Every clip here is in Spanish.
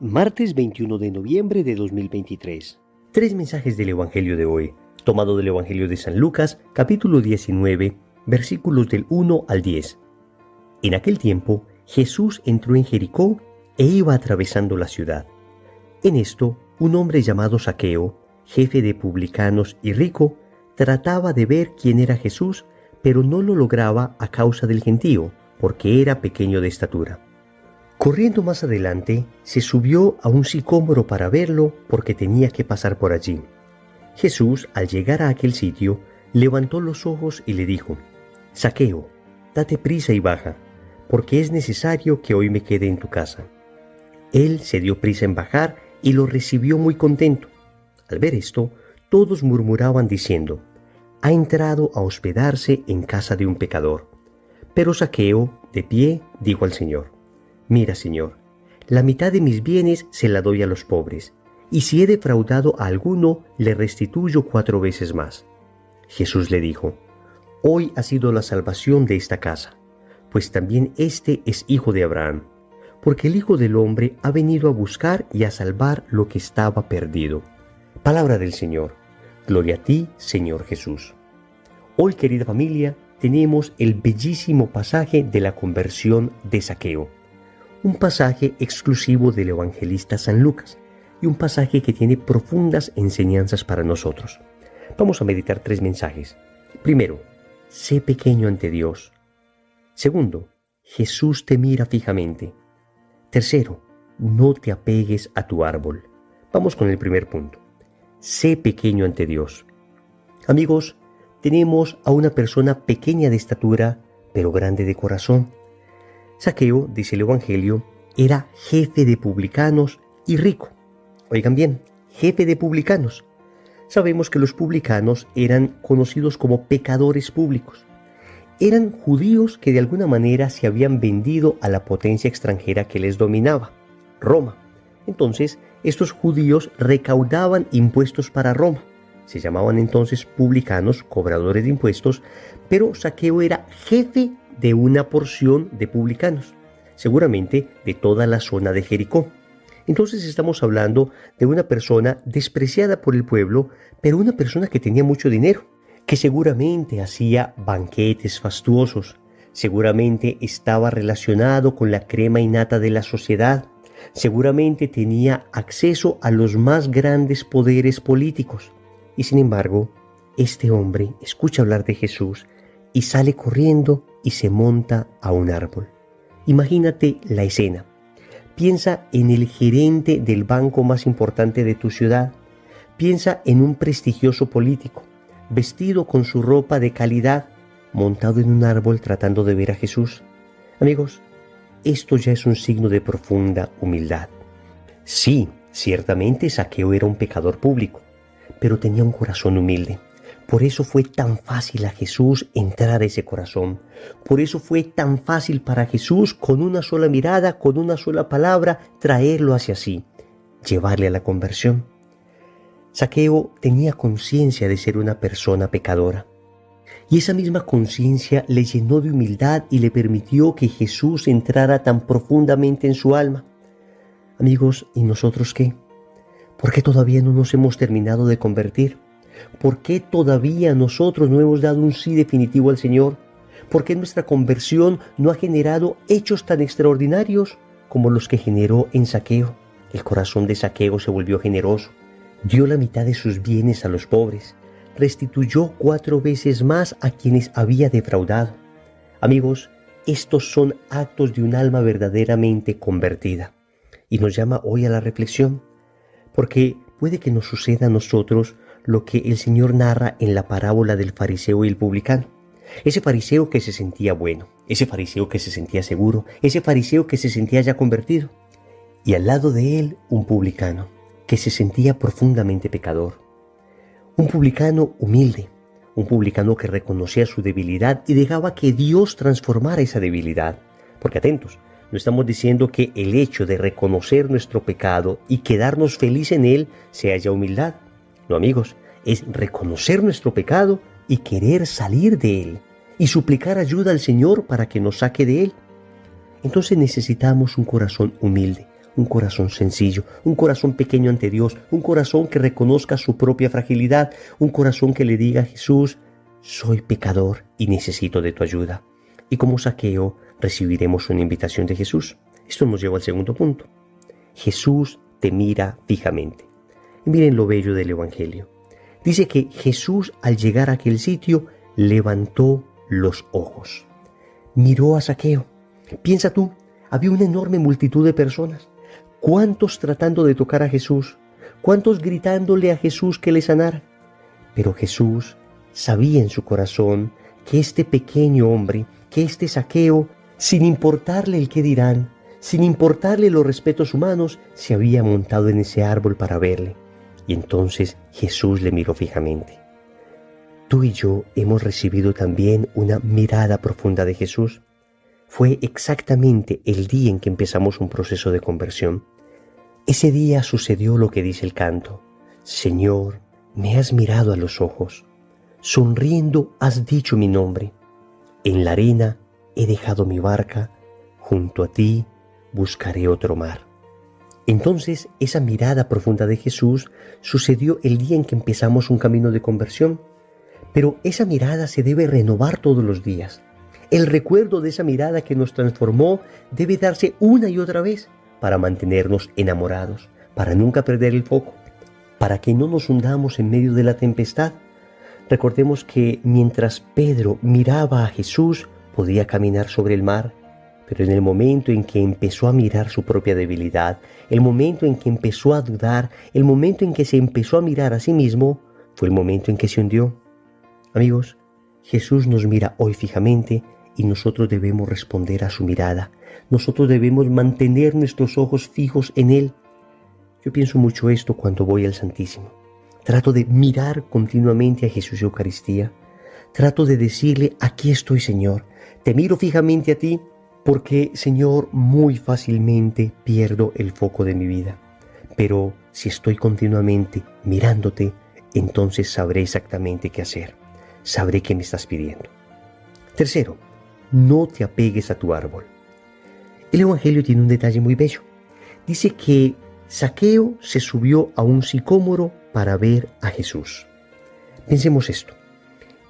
Martes 21 de noviembre de 2023. Tres mensajes del Evangelio de hoy, tomado del Evangelio de San Lucas, capítulo 19, versículos del 1 al 10. En aquel tiempo, Jesús entró en Jericó e iba atravesando la ciudad. En esto, un hombre llamado Zaqueo, jefe de publicanos y rico, trataba de ver quién era Jesús, pero no lo lograba a causa del gentío, porque era pequeño de estatura. Corriendo más adelante, se subió a un sicómoro para verlo porque tenía que pasar por allí. Jesús, al llegar a aquel sitio, levantó los ojos y le dijo: «Zaqueo, date prisa y baja, porque es necesario que hoy me quede en tu casa». Él se dio prisa en bajar y lo recibió muy contento. Al ver esto, todos murmuraban diciendo: «Ha entrado a hospedarse en casa de un pecador». Pero Zaqueo, de pie, dijo al Señor: «Mira, Señor, la mitad de mis bienes se la doy a los pobres, y si he defraudado a alguno, le restituyo 4 veces más». Jesús le dijo: «Hoy ha sido la salvación de esta casa, pues también este es hijo de Abraham, porque el Hijo del Hombre ha venido a buscar y a salvar lo que estaba perdido». Palabra del Señor. Gloria a ti, Señor Jesús. Hoy, querida familia, tenemos el bellísimo pasaje de la conversión de Zaqueo. Un pasaje exclusivo del evangelista San Lucas y un pasaje que tiene profundas enseñanzas para nosotros. Vamos a meditar 3 mensajes. Primero, sé pequeño ante Dios. Segundo, Jesús te mira fijamente. Tercero, no te apegues a tu árbol. Vamos con el primer punto. Sé pequeño ante Dios. Amigos, tenemos a una persona pequeña de estatura, pero grande de corazón. Zaqueo, dice el Evangelio, era jefe de publicanos y rico. Oigan bien, jefe de publicanos. Sabemos que los publicanos eran conocidos como pecadores públicos. Eran judíos que de alguna manera se habían vendido a la potencia extranjera que les dominaba, Roma. Entonces, estos judíos recaudaban impuestos para Roma. Se llamaban entonces publicanos, cobradores de impuestos, pero Zaqueo era jefe de una porción de publicanos, seguramente de toda la zona de Jericó. Entonces estamos hablando de una persona despreciada por el pueblo, pero una persona que tenía mucho dinero, que seguramente hacía banquetes fastuosos, seguramente estaba relacionado con la crema innata de la sociedad, seguramente tenía acceso a los más grandes poderes políticos. Y sin embargo, este hombre escucha hablar de Jesús y sale corriendo y se monta a un árbol. Imagínate la escena. Piensa en el gerente del banco más importante de tu ciudad. Piensa en un prestigioso político, vestido con su ropa de calidad, montado en un árbol tratando de ver a Jesús. Amigos, esto ya es un signo de profunda humildad. Sí, ciertamente Zaqueo era un pecador público, pero tenía un corazón humilde. Por eso fue tan fácil a Jesús entrar a ese corazón. Por eso fue tan fácil para Jesús, con una sola mirada, con una sola palabra, traerlo hacia sí, llevarle a la conversión. Zaqueo tenía conciencia de ser una persona pecadora. Y esa misma conciencia le llenó de humildad y le permitió que Jesús entrara tan profundamente en su alma. Amigos, ¿y nosotros qué? ¿Por qué todavía no nos hemos terminado de convertir? ¿Por qué todavía nosotros no hemos dado un sí definitivo al Señor? ¿Por qué nuestra conversión no ha generado hechos tan extraordinarios como los que generó en Zaqueo? El corazón de Zaqueo se volvió generoso, dio la mitad de sus bienes a los pobres, restituyó 4 veces más a quienes había defraudado. Amigos, estos son actos de un alma verdaderamente convertida. Y nos llama hoy a la reflexión, porque puede que nos suceda a nosotros lo que el Señor narra en la parábola del fariseo y el publicano. Ese fariseo que se sentía bueno, ese fariseo que se sentía seguro, ese fariseo que se sentía ya convertido. Y al lado de él, un publicano que se sentía profundamente pecador. Un publicano humilde, un publicano que reconocía su debilidad y dejaba que Dios transformara esa debilidad. Porque atentos, no estamos diciendo que el hecho de reconocer nuestro pecado y quedarnos feliz en él sea ya humildad. No, amigos, es reconocer nuestro pecado y querer salir de él y suplicar ayuda al Señor para que nos saque de él. Entonces necesitamos un corazón humilde, un corazón sencillo, un corazón pequeño ante Dios, un corazón que reconozca su propia fragilidad, un corazón que le diga a Jesús: soy pecador y necesito de tu ayuda. Y como Zaqueo recibiremos una invitación de Jesús. Esto nos lleva al segundo punto. Jesús te mira fijamente. Y miren lo bello del Evangelio. Dice que Jesús, al llegar a aquel sitio, levantó los ojos. Miró a Zaqueo. Piensa tú, había una enorme multitud de personas. ¿Cuántos tratando de tocar a Jesús? ¿Cuántos gritándole a Jesús que le sanara? Pero Jesús sabía en su corazón que este pequeño hombre, que este Zaqueo, sin importarle el qué dirán, sin importarle los respetos humanos, se había montado en ese árbol para verle. Y entonces Jesús le miró fijamente. Tú y yo hemos recibido también una mirada profunda de Jesús. Fue exactamente el día en que empezamos un proceso de conversión. Ese día sucedió lo que dice el canto. Señor, me has mirado a los ojos. Sonriendo has dicho mi nombre. En la arena he dejado mi barca. Junto a ti buscaré otro mar. Entonces, esa mirada profunda de Jesús sucedió el día en que empezamos un camino de conversión. Pero esa mirada se debe renovar todos los días. El recuerdo de esa mirada que nos transformó debe darse una y otra vez para mantenernos enamorados, para nunca perder el foco, para que no nos hundamos en medio de la tempestad. Recordemos que mientras Pedro miraba a Jesús, podía caminar sobre el mar. Pero en el momento en que empezó a mirar su propia debilidad, el momento en que empezó a dudar, el momento en que se empezó a mirar a sí mismo, fue el momento en que se hundió. Amigos, Jesús nos mira hoy fijamente y nosotros debemos responder a su mirada. Nosotros debemos mantener nuestros ojos fijos en Él. Yo pienso mucho esto cuando voy al Santísimo. Trato de mirar continuamente a Jesús Eucaristía. Trato de decirle: aquí estoy, Señor. Te miro fijamente a ti. Porque, Señor, muy fácilmente pierdo el foco de mi vida. Pero si estoy continuamente mirándote, entonces sabré exactamente qué hacer. Sabré qué me estás pidiendo. Tercero, no te apegues a tu árbol. El Evangelio tiene un detalle muy bello. Dice que Zaqueo se subió a un sicómoro para ver a Jesús. Pensemos esto.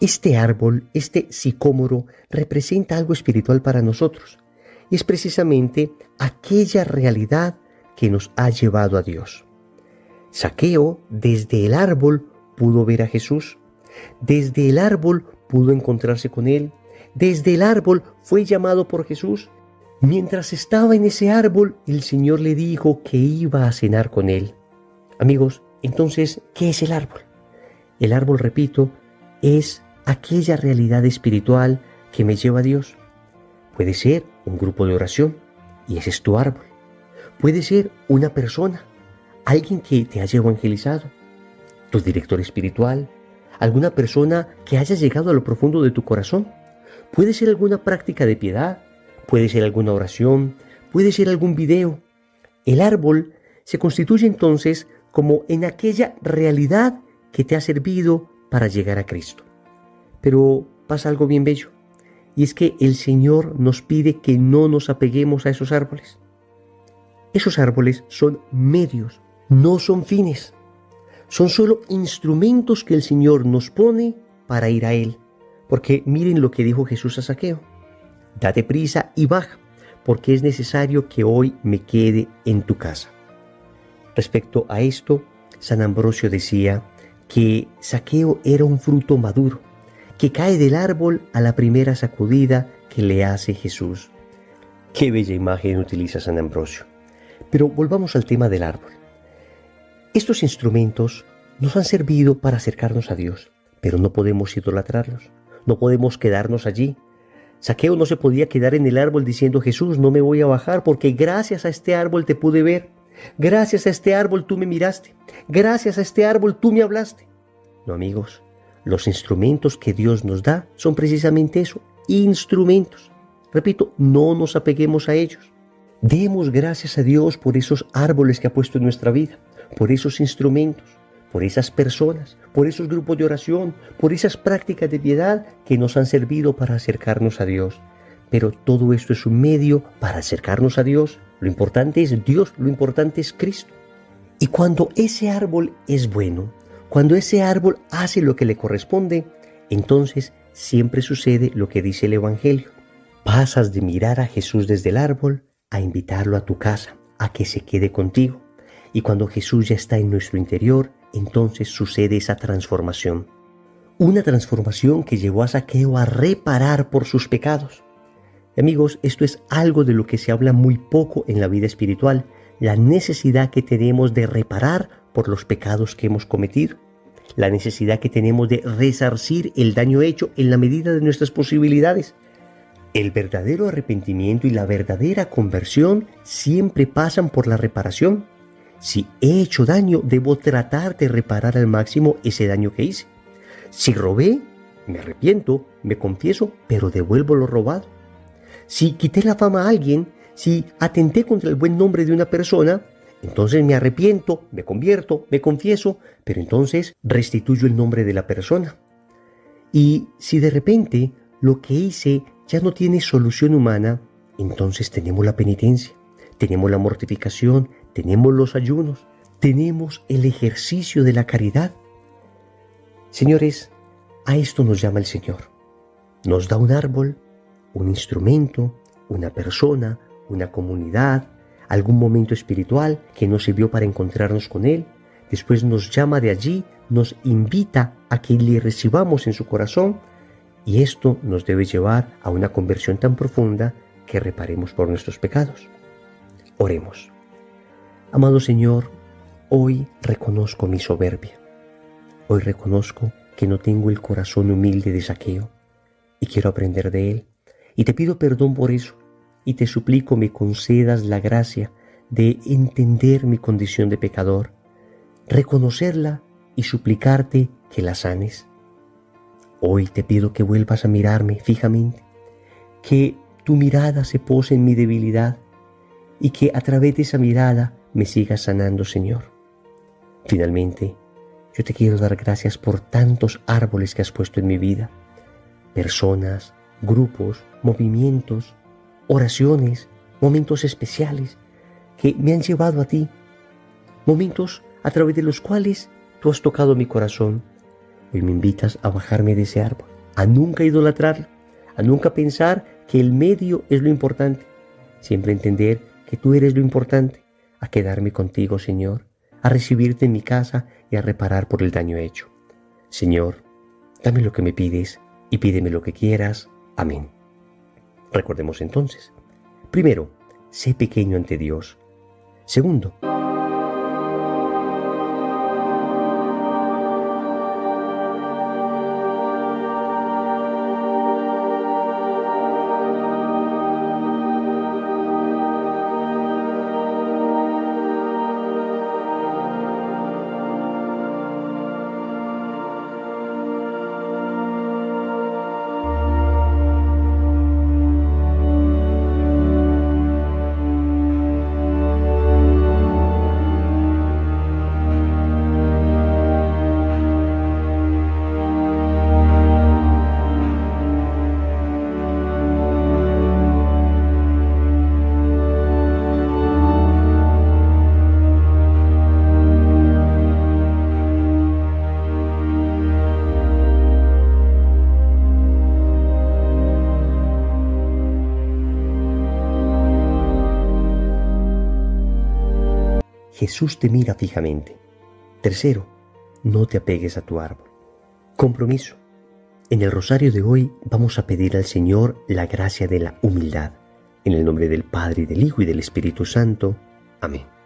Este árbol, este sicómoro, representa algo espiritual para nosotros. Y es precisamente aquella realidad que nos ha llevado a Dios. Zaqueo, desde el árbol, pudo ver a Jesús. Desde el árbol pudo encontrarse con Él. Desde el árbol fue llamado por Jesús. Mientras estaba en ese árbol, el Señor le dijo que iba a cenar con Él. Amigos, entonces, ¿qué es el árbol? El árbol, repito, es aquella realidad espiritual que me lleva a Dios. Puede ser un grupo de oración, y ese es tu árbol. Puede ser una persona, alguien que te haya evangelizado, tu director espiritual, alguna persona que haya llegado a lo profundo de tu corazón. Puede ser alguna práctica de piedad, puede ser alguna oración, puede ser algún video. El árbol se constituye entonces como en aquella realidad que te ha servido para llegar a Cristo. Pero pasa algo bien bello, y es que el Señor nos pide que no nos apeguemos a esos árboles. Esos árboles son medios, no son fines. Son solo instrumentos que el Señor nos pone para ir a Él. Porque miren lo que dijo Jesús a Zaqueo: date prisa y baja, porque es necesario que hoy me quede en tu casa. Respecto a esto, San Ambrosio decía que Zaqueo era un fruto maduro, que cae del árbol a la primera sacudida que le hace Jesús. Qué bella imagen utiliza San Ambrosio. Pero volvamos al tema del árbol. Estos instrumentos nos han servido para acercarnos a Dios, pero no podemos idolatrarlos, no podemos quedarnos allí. Zaqueo no se podía quedar en el árbol diciendo: Jesús, no me voy a bajar porque gracias a este árbol te pude ver, gracias a este árbol tú me miraste, gracias a este árbol tú me hablaste. No, amigos, los instrumentos que Dios nos da son precisamente eso, instrumentos. Repito, no nos apeguemos a ellos. Demos gracias a Dios por esos árboles que ha puesto en nuestra vida, por esos instrumentos, por esas personas, por esos grupos de oración, por esas prácticas de piedad que nos han servido para acercarnos a Dios. Pero todo esto es un medio para acercarnos a Dios, Lo importante es Dios, lo importante es Cristo. Y cuando ese árbol es bueno, cuando ese árbol hace lo que le corresponde, entonces siempre sucede lo que dice el Evangelio. Pasas de mirar a Jesús desde el árbol a invitarlo a tu casa, a que se quede contigo. Y cuando Jesús ya está en nuestro interior, entonces sucede esa transformación. Una transformación que llevó a Zaqueo a reparar por sus pecados. Amigos, esto es algo de lo que se habla muy poco en la vida espiritual, la necesidad que tenemos de reparar por los pecados que hemos cometido, la necesidad que tenemos de resarcir el daño hecho en la medida de nuestras posibilidades. El verdadero arrepentimiento y la verdadera conversión siempre pasan por la reparación. Si he hecho daño, debo tratar de reparar al máximo ese daño que hice. Si robé, me arrepiento, me confieso, pero devuelvo lo robado. Si quité la fama a alguien, si atenté contra el buen nombre de una persona, entonces me arrepiento, me convierto, me confieso, pero entonces restituyo el nombre de la persona. Y si de repente lo que hice ya no tiene solución humana, entonces tenemos la penitencia, tenemos la mortificación, tenemos los ayunos, tenemos el ejercicio de la caridad. Señores, a esto nos llama el Señor. Nos da un árbol, un instrumento, una persona, una comunidad, algún momento espiritual que nos sirvió para encontrarnos con Él. Después nos llama de allí, nos invita a que le recibamos en su corazón, y esto nos debe llevar a una conversión tan profunda que reparemos por nuestros pecados. Oremos. Amado Señor, hoy reconozco mi soberbia. Hoy reconozco que no tengo el corazón humilde de Zaqueo y quiero aprender de él. Y te pido perdón por eso y te suplico me concedas la gracia de entender mi condición de pecador, reconocerla y suplicarte que la sanes. Hoy te pido que vuelvas a mirarme fijamente, que tu mirada se pose en mi debilidad y que a través de esa mirada me sigas sanando, Señor. Finalmente, yo te quiero dar gracias por tantos árboles que has puesto en mi vida, personas, grupos, movimientos, oraciones, momentos especiales que me han llevado a ti, momentos a través de los cuales tú has tocado mi corazón. Hoy me invitas a bajarme de ese árbol, a nunca idolatrarlo, a nunca pensar que el medio es lo importante, siempre entender que tú eres lo importante, a quedarme contigo, Señor, a recibirte en mi casa y a reparar por el daño hecho. Señor, dame lo que me pides y pídeme lo que quieras. Amén. Recordemos entonces, primero, sé pequeño ante Dios. Segundo, Jesús te mira fijamente. Tercero, no te apegues a tu árbol. Compromiso. En el rosario de hoy vamos a pedir al Señor la gracia de la humildad. En el nombre del Padre, y del Hijo, y del Espíritu Santo. Amén.